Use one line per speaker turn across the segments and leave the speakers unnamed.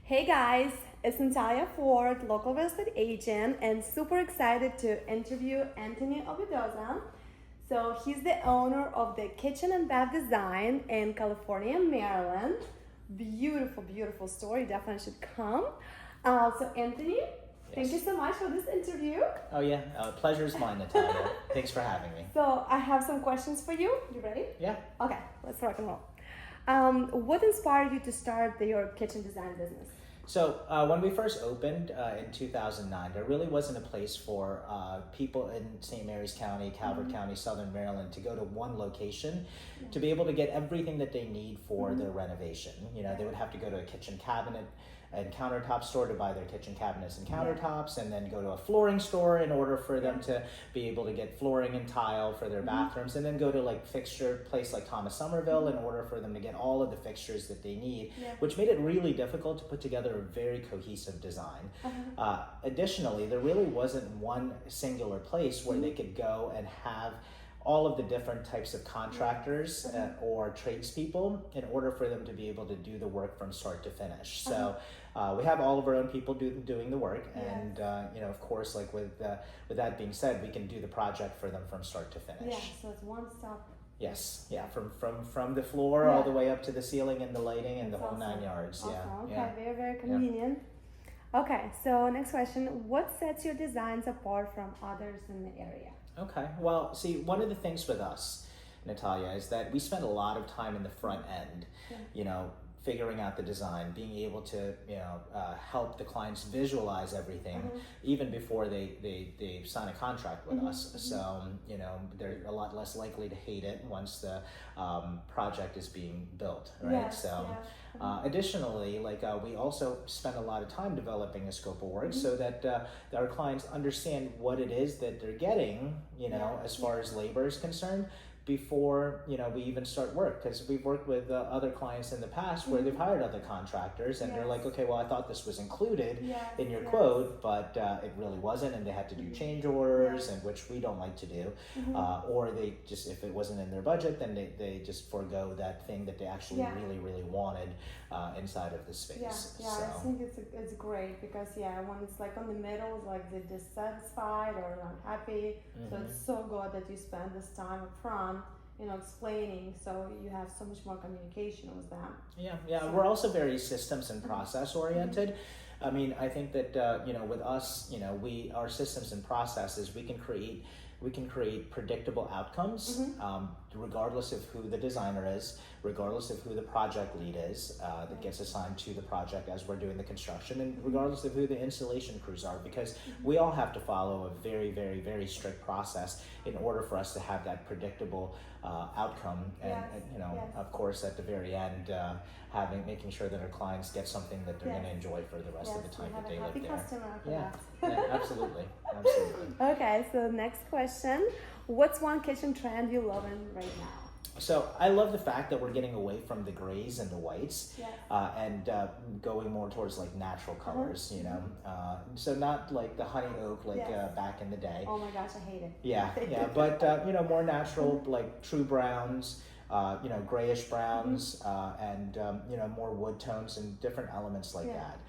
Hey guys, it's Natalia Ford, local real estate agent, and super excited to interview Anthony Obedoza. So he's the owner of the Kitchen and Bath Design in California, Maryland. Beautiful, beautiful store. You definitely should come. So Anthony, thank you so much for this interview.
Oh yeah, pleasure is mine, Natalia. Thanks for having me.
So I have some questions for you. You ready?
Yeah.
Okay, let's rock and roll. What inspired you to start your kitchen design business?
So when we first opened in 2009, there really wasn't a place for people in St. Mary's County, Calvert County, Southern Maryland to go to one location to be able to get everything that they need for their renovation. You know, they would have to go to a kitchen cabinet and countertop store to buy their kitchen cabinets and countertops, and then go to a flooring store in order for them to be able to get flooring and tile for their bathrooms, and then go to like fixture place like Thomas Somerville in order for them to get all of the fixtures that they need, which made it really difficult to put together a very cohesive design. Additionally, there really wasn't one singular place where they could go and have all of the different types of contractors or tradespeople in order for them to be able to do the work from start to finish. So we have all of our own people doing the work, and you know, of course, like with that being said, we can do the project for them from start to finish.
Yeah, so it's one stop.
Yes, yeah, from the floor all the way up to the ceiling and the lighting and the whole 9 yards.
Awesome.
Yeah,
Okay, very, very convenient. Okay, so next question. What sets your designs apart from others in the area?
Okay, well, see, one of the things with us, Natalia, is that we spend a lot of time in the front end, you know, figuring out the design, being able to, you know, help the clients visualize everything even before they sign a contract with us. So, you know, they're a lot less likely to hate it once the project is being built, right? Additionally, like we also spend a lot of time developing a scope of work so that our clients understand what it is that they're getting, you know, as far as labor is concerned, before, you know, we even start work, because we've worked with other clients in the past where they've hired other contractors, and they're like, okay, well, I thought this was included in your quote, but it really wasn't, and they had to do change orders, and which we don't like to do, or they just, if it wasn't in their budget, then they just forego that thing that they actually really wanted inside of the space.
I think it's great, because when it's like on the middle, it's like they're dissatisfied or not happy, so it's so good that you spend this time up front, you know, explaining, so you have so much more communication with them. So,
we're also very systems and process oriented. I mean, I think that you know, with us, you know, our systems and processes, we can create predictable outcomes, regardless of who the designer is, regardless of who the project lead is that gets assigned to the project as we're doing the construction, and regardless of who the installation crews are, because we all have to follow a very, very, very strict process in order for us to have that predictable outcome, and you know, of course, at the very end, making sure that our clients get something that they're going to enjoy for the rest of the time that they live there. Absolutely.
Okay, so next question. What's one kitchen trend you're loving right now?
So I love the fact that we're getting away from the grays and the whites, and going more towards like natural colors, you know. So not like the honey oak back in the day.
Oh my gosh, I hate it.
Yeah, but you know, more natural, like true browns, you know, grayish browns, and you know, more wood tones and different elements like that.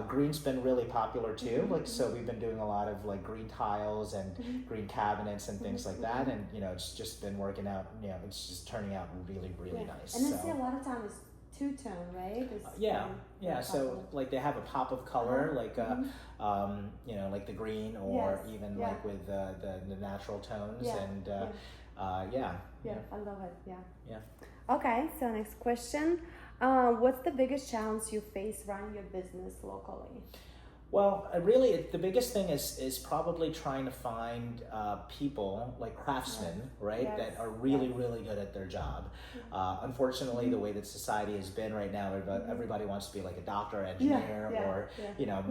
Green's been really popular too, like, so we've been doing a lot of like green tiles and green cabinets and things like that, and you know, it's just been working out, you know, it's just turning out really nice.
And I see a lot of times two-tone, right?
So like they have a pop of color, like you know, like the green, or even like with the natural tones, and I
love it. Okay, so next question. What's the biggest challenge you face running your business locally?
Well, really, the biggest thing is probably trying to find people, like craftsmen, right, that are really good at their job. Unfortunately, the way that society has been right now, everybody wants to be like a doctor, engineer, or you know,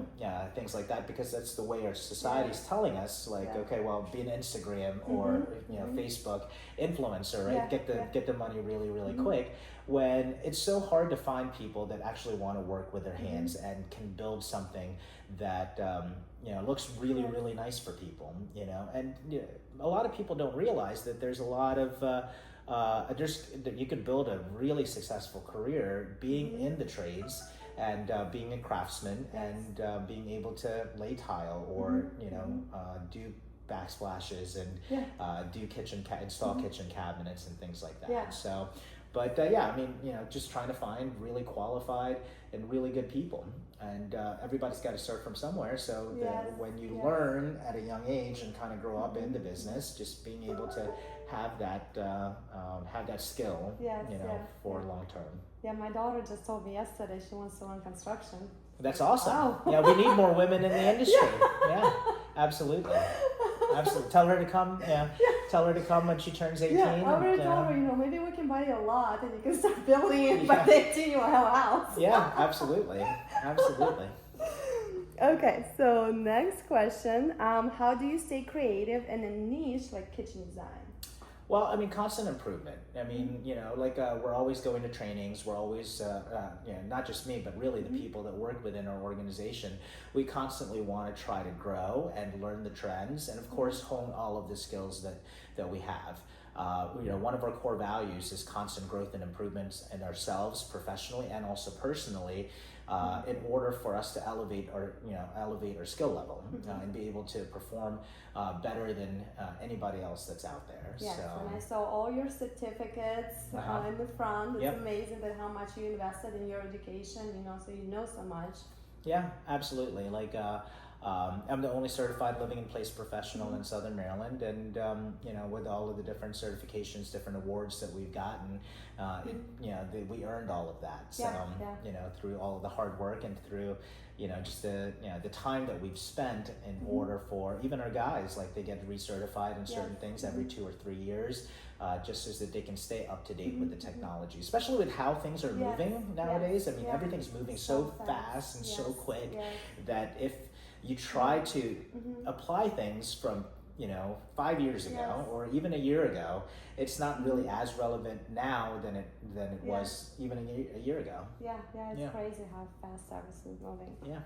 things like that, because that's the way our society is telling us. Like, okay, well, be an Instagram or you know, Facebook influencer, right? Get the money really quick. When it's so hard to find people that actually want to work with their hands and can build something that you know, looks really nice for people, you know. And you know, a lot of people don't realize that there's a lot of that you could build a really successful career being in the trades and being a craftsman and being able to lay tile or do backsplashes and do install kitchen cabinets and things like that.
Yeah.
So, but just trying to find really qualified and really good people, and everybody's got to start from somewhere. So when you learn at a young age and kind of grow up in the business, just being able to have that skill, for long term.
Yeah, my daughter just told me yesterday she wants to learn construction.
That's awesome.
Oh.
Yeah, we need more women in the industry. Yeah, absolutely. Absolutely. Tell her to come. Yeah. Tell her to come when she turns 18.
Yeah, I already told her, maybe we can buy you a lot and you can start building it by 18 you will have a house.
Yeah, absolutely. Absolutely.
Okay, so next question. How do you stay creative in a niche like kitchen design?
Well, I mean, constant improvement. I mean, we're always going to trainings. We're always, not just me, but really the people that work within our organization. We constantly want to try to grow and learn the trends, and of course, hone all of the skills that we have. One of our core values is constant growth and improvements in ourselves professionally and also personally. In order for us to elevate our skill level and be able to perform better than anybody else that's out there.
Yes,
so,
and I saw all your certificates in the front. It's amazing that how much you invested in your education, so you know so much.
Yeah, absolutely. I'm the only certified living in place professional in Southern Maryland, and with all of the different certifications, different awards that we've gotten, we earned all of that. So through all of the hard work and through just the time that we've spent in order for even our guys, like they get recertified in certain things every 2 or 3 years, just so that they can stay up to date with the technology, especially with how things are moving nowadays. I mean, everything's moving so fast and so quick that if you try to apply things from 5 years ago or even a year ago, it's not really as relevant now than it was even a year ago.
It's crazy how fast everything is moving.
Yeah.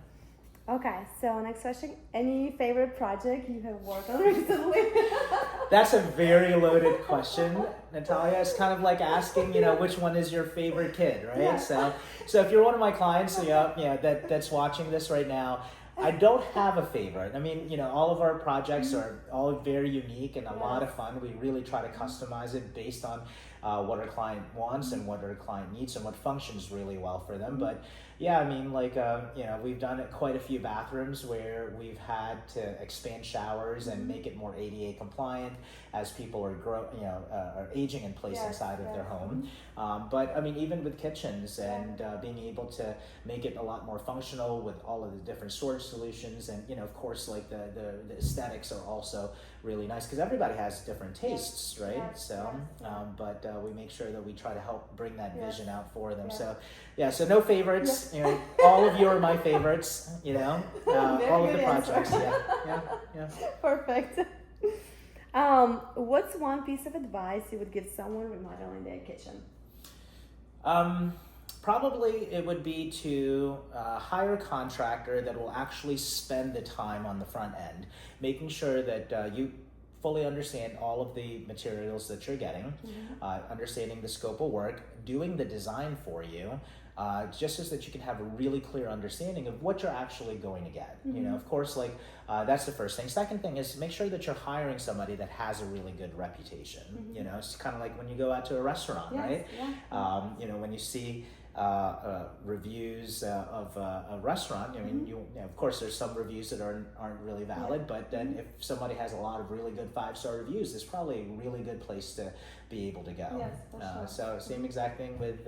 Okay, so next question. Any favorite project you have worked on recently?
That's a very loaded question, Natalia. It's kind of like asking, which one is your favorite kid, right?
Yeah.
So if you're one of my clients, that's watching this right now, I don't have a favorite. I mean, all of our projects are all very unique and a lot of fun. We really try to customize it based on what our client wants and what our client needs and what functions really well for them. But yeah, I mean, we've done quite a few bathrooms where we've had to expand showers and make it more ADA compliant as people are aging in place inside of their home. But I mean, even with kitchens and being able to make it a lot more functional with all of the different storage solutions, and of course, the aesthetics are also really nice because everybody has different tastes, right? But we make sure that we try to help bring that vision out for them. So so no favorites. All of you are my favorites. All of the projects. Yeah.
Perfect. What's one piece of advice you would give someone remodeling their kitchen?
Probably it would be to hire a contractor that will actually spend the time on the front end, making sure that you fully understand all of the materials that you're getting, understanding the scope of work, doing the design for you, just so that you can have a really clear understanding of what you're actually going to get. Of course, that's the first thing. Second thing is make sure that you're hiring somebody that has a really good reputation. It's kind of like when you go out to a restaurant, right? When you see reviews of a restaurant, of course there's some reviews that aren't really valid, but then if somebody has a lot of really good 5-star reviews, it's probably a really good place to be able to go.
Yes, for sure.
So same exact thing with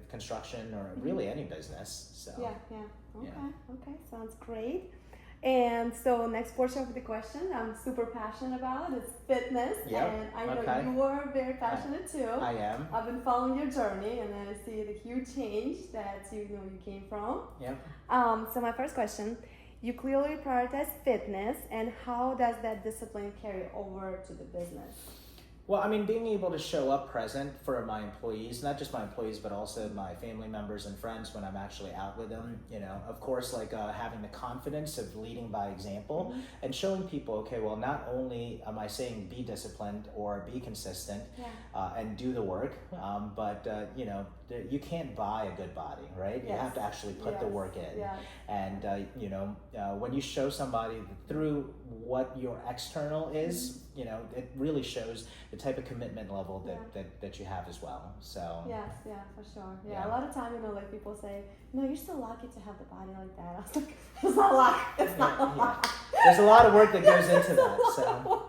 construction or really any business. So
Okay, sounds great. And so next portion of the question I'm super passionate about is fitness. And I know you are very passionate too.
I am.
I've been following your journey and I see the huge change that you came from. So my first question, you clearly prioritize fitness, and how does that discipline carry over to the business?
Well, I mean, being able to show up present for my employees, not just my employees, but also my family members and friends when I'm actually out with them, you know, of course, like having the confidence of leading by example and showing people, okay, well, not only am I saying be disciplined or be consistent and do the work, but, you know, you can't buy a good body, right? You have to actually put the work in. And, you know, when you show somebody through what your external is, you know, it really shows the type of commitment level that you have as well. So
yes, for sure. A lot of time, you know, like people say, no, you're so lucky to have the body like that. I was like, it's not luck. It's not luck.
There's a lot of work that goes into that. So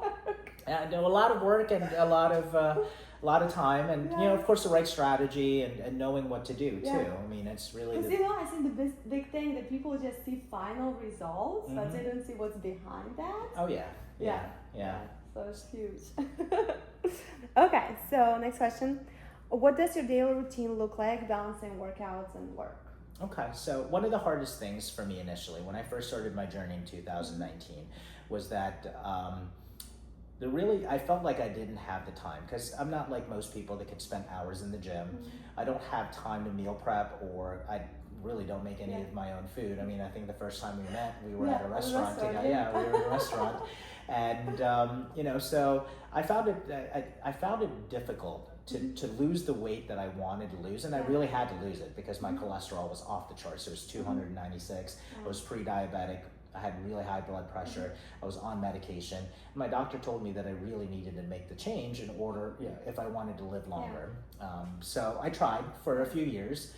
a lot of work and a lot of time, and you know, of course, the right strategy and knowing what to do too. I mean, it's really
because you know, I think the big thing that people just see final results, but they don't see what's behind that.
Oh yeah.
So it's huge. Okay, so next question. What does your daily routine look like balancing workouts and work?
Okay, so one of the hardest things for me initially when I first started my journey in 2019 was that I felt like I didn't have the time, because I'm not like most people that could spend hours in the gym. I don't have time to meal prep, or I really don't make any of my own food. I mean, I think the first time we met, we were at a restaurant together. We were in a restaurant. And, you know, so I found it difficult to lose the weight that I wanted to lose. And I really had to lose it because my cholesterol was off the charts. It was 296. I was pre-diabetic. I had really high blood pressure. I was on medication. My doctor told me that I really needed to make the change in order, you know, if I wanted to live longer. So I tried for a few years.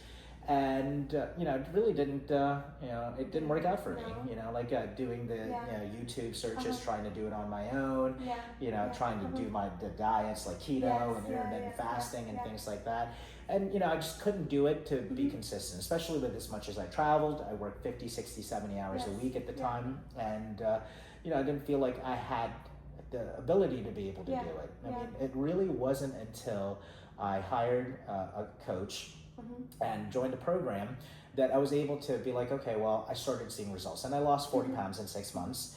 And you know, it really didn't. You know, it didn't work out for me. You know, like doing the you know, YouTube searches, trying to do it on my own. You know, trying to do the diets like keto and intermittent fasting and things like that. And you know, I just couldn't do it to be consistent, especially with as much as I traveled. I worked 50, 60, 70 hours a week at the time, and you know, I didn't feel like I had the ability to be able to do it. I mean, it really wasn't until I hired a coach and joined a program that I was able to be like, okay, well, I started seeing results, and I lost 40 pounds in 6 months.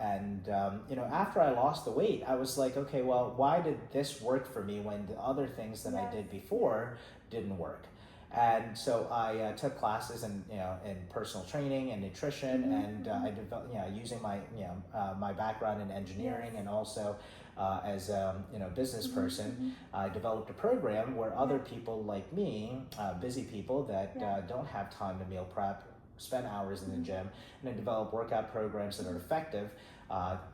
And you know, after I lost the weight, I was like, okay, well, why did this work for me when the other things that I did before didn't work? And so I took classes in personal training and nutrition, and I developed, using my my background in engineering and also as a business person, I developed a program where other people like me, busy people that don't have time to meal prep, spend hours in the gym, and I develop workout programs that are effective.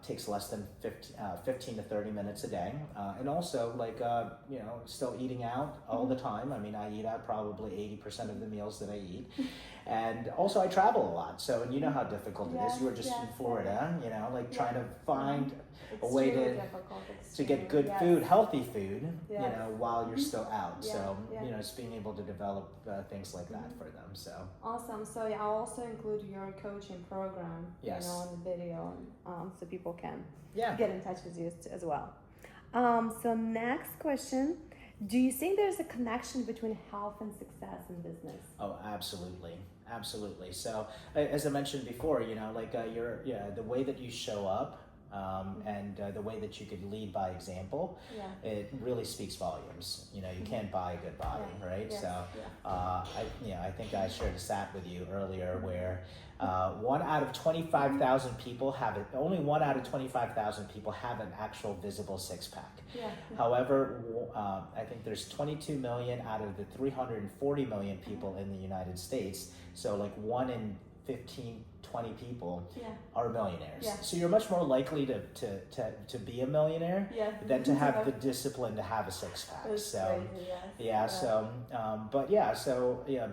Takes less than 15 to 30 minutes a day, and also still eating out all the time. I mean, I eat out probably 80% of the meals that I eat, and also I travel a lot. So, and you know how difficult it is. You were just in Florida, trying to find a way to get good food, healthy food, while you're still out. So, it's being able to develop things like that for them. So
awesome. So I'll also include your coaching program, in the video. So people can get in touch with you as well. So next question, do you think there's a connection between health and success in business?
Oh, absolutely. Absolutely. So as I mentioned before, the way that you show up and the way that you could lead by example, it really speaks volumes. You can't buy a good body, right? Yes. So I think I shared a stat with you earlier where 1 out of 25,000 people only 1 out of 25,000 people have an actual visible six-pack. However, I think there's 22 million out of the 340 million people in the United States. So like 1 in 15, 20 people are millionaires. So you're much more likely to be a millionaire than to have the discipline to have a six-pack. So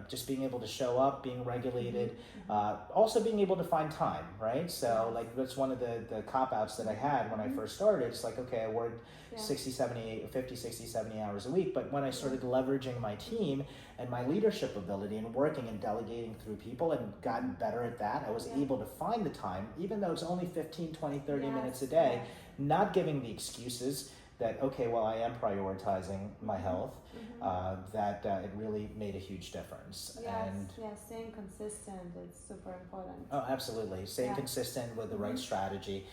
just being able to show up, being regulated, also being able to find time, right? So that's one of the cop-outs that I had when I first started. It's like, okay, I worked 50, 60, 70 hours a week, but when I started leveraging my team and my leadership ability and working and delegating through people and gotten better at that, I was able to find the time, even though it's only 15, 20, 30 minutes a day, not giving the excuses, that, okay, well, I am prioritizing my health, that it really made a huge difference.
Yes,
And
staying consistent is super important.
oh, absolutely. Staying consistent with the right strategy,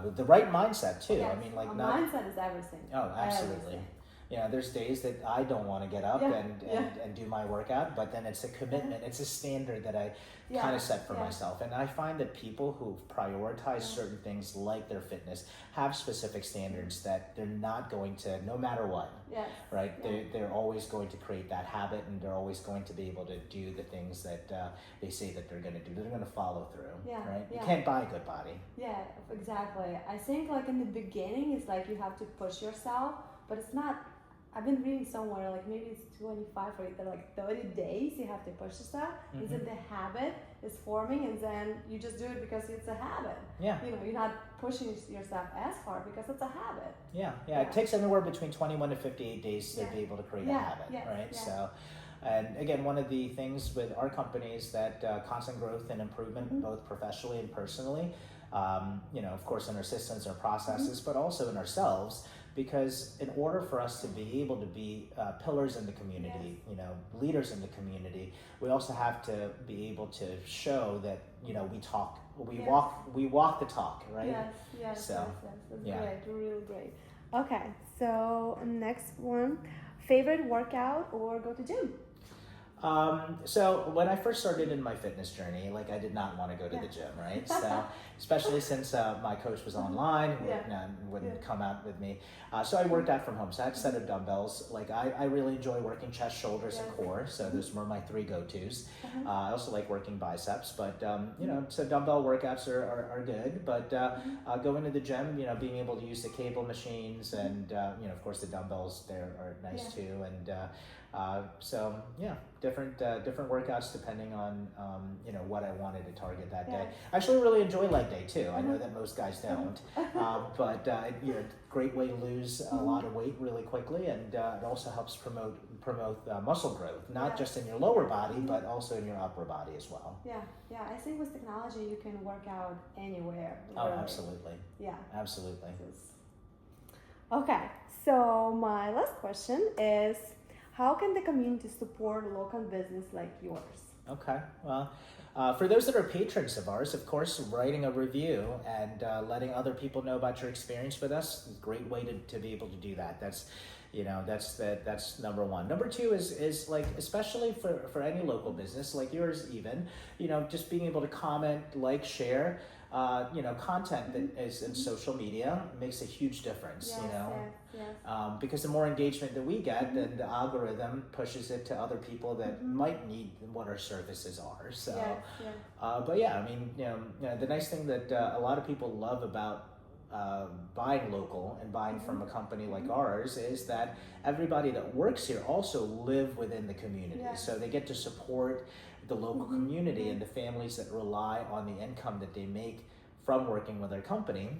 with the right mindset too.
Yes.
I mean, like
mindset is everything.
Oh, absolutely.
Everything.
You know, there's days that I don't want to get up and do my workout, but then it's a commitment. It's a standard that I kind of set for myself. And I find that people who prioritize certain things like their fitness have specific standards that they're not going to, no matter what, right? Yeah. They're always going to create that habit, and they're always going to be able to do the things that they say that they're going to do. They're going to follow through, right? You can't buy a good body.
Yeah, exactly. I think like in the beginning, it's like you have to push yourself, but it's not. I've been reading somewhere like maybe it's 25 or like 30 days you have to push yourself. And then the habit is forming, and then you just do it because it's a habit. Yeah. You know, you're not pushing yourself as hard because it's a habit.
Yeah. It takes anywhere between 21 to 58 days to be able to create a habit, right? Yeah. So, and again, one of the things with our company is that constant growth and improvement, both professionally and personally. You know, of course, in our systems, our processes, but also in ourselves. Because in order for us to be able to be pillars in the community, you know, leaders in the community, we also have to be able to show that, you know, we walk the talk, right?
Yes.
So,
That's great, really great. Okay, so next one, favorite workout or go to gym?
So when I first started in my fitness journey, like I did not want to go to the gym, right? So especially since my coach was online, wouldn't come out with me. So I worked out from home. So I had a set of dumbbells. Like I really enjoy working chest, shoulders, and core. So those were my three go-tos. I also like working biceps, but you know, so dumbbell workouts are good. But going to the gym, you know, being able to use the cable machines and you know, of course, the dumbbells there are nice too. And so yeah, different workouts depending on you know, what I wanted to target that day. I actually really enjoy leg day too. I know that most guys don't, but you know, great way to lose a lot of weight really quickly, and it also helps promote muscle growth, not just in your lower body, but also in your upper body as well. Yeah.
I think with technology you can work out anywhere.
Oh, really. Absolutely.
Yeah.
Absolutely.
Okay, so my last question is, how can the community support local business like yours?
Okay, well, for those that are patrons of ours, of course, writing a review and letting other people know about your experience with us is a great way to be able to do that. That's, you know, that's number one. Number two is like, especially for any local business like yours, even, you know, just being able to comment, like, share. You know, content that is in social media makes a huge difference, you know, because the more engagement that we get, then the algorithm pushes it to other people that might need what our services are. So, but yeah, I mean, you know, the nice thing that a lot of people love about buying local and buying from a company like ours is that everybody that works here also live within the community. So they get to support the local community and the families that rely on the income that they make from working with our company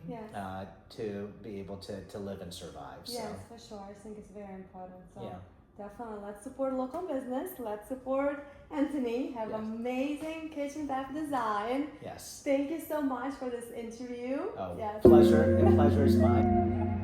to be able to live and survive.
Yes, for sure. I think it's very important. So definitely, let's support local business. Let's support Anthony. Have amazing kitchen bath design.
Yes.
Thank you so much for this interview.
Oh, pleasure. The pleasure is mine.